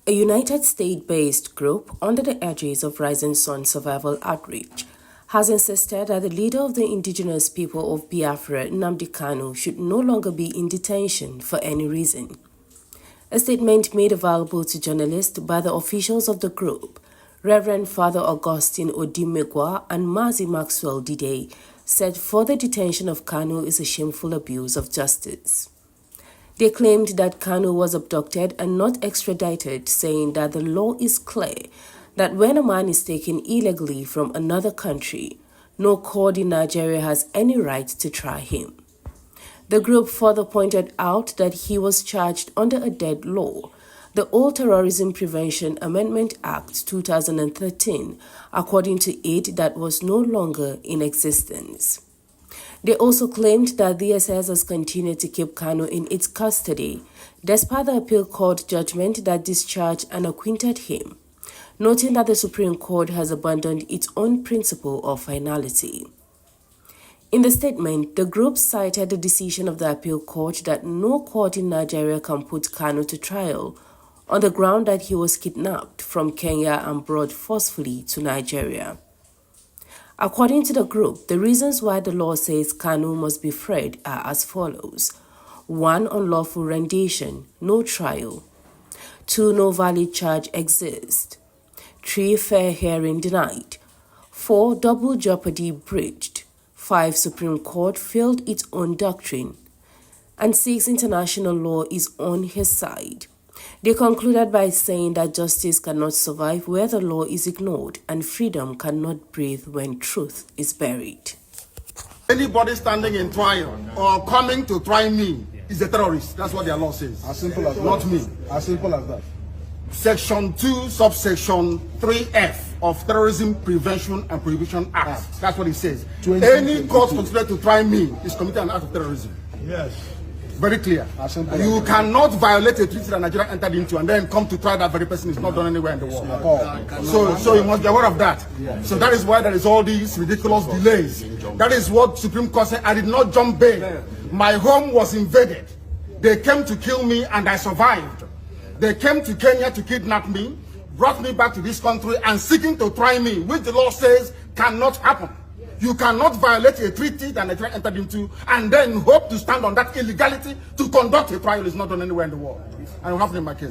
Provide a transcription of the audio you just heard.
A United States-based group under the edges of Rising Sun Survival Outreach has insisted that the leader of the indigenous people of Biafra, Nnamdi Kanu, should no longer be in detention for any reason. A statement made available to journalists by the officials of the group, Reverend Father Augustine Odimegwa and Mazi Maxwell Dide, said further detention of Kanu is a shameful abuse of justice. They claimed that Kanu was abducted and not extradited, saying that the law is clear that when a man is taken illegally from another country, no court in Nigeria has any right to try him. The group further pointed out that he was charged under a dead law, the Old Terrorism Prevention Amendment Act 2013, according to it, that was no longer in existence. They also claimed that DSS has continued to keep Kanu in its custody, despite the appeal court judgment that discharged and acquitted him, noting that the Supreme Court has abandoned its own principle of finality. In the statement, the group cited the decision of the appeal court that no court in Nigeria can put Kanu to trial on the ground that he was kidnapped from Kenya and brought forcefully to Nigeria. According to the group, the reasons why the law says Kanu must be freed are as follows: 1. Unlawful rendition, no trial. 2. No valid charge exists. 3. Fair hearing denied. 4. Double jeopardy breached. 5. Supreme Court failed its own doctrine. And 6. International law is on his side. They concluded by saying that justice cannot survive where the law is ignored and freedom cannot breathe when truth is buried. Anybody standing in trial or coming to try me is a terrorist. That's what their law says. As simple as that. Not me. As simple as that. Section 2, subsection 3F of Terrorism Prevention and Prohibition Act. That's what it says. Any court considered to try me is committing an act of terrorism. Yes. Very clear. You cannot violate a treaty that Nigeria entered into and then come to try that very person. Is not done anywhere in the world. So you must be aware of that. So that is why there is all these ridiculous delays. That is what Supreme Court said. I did not jump bail. My home was invaded. They came to kill me and I survived. They came to Kenya to kidnap me, brought me back to this country and seeking to try me, which the law says cannot happen. You cannot violate a treaty that Nigeria entered into and then hope to stand on that illegality to conduct a trial. Is not done anywhere in the world. And it happened in my case.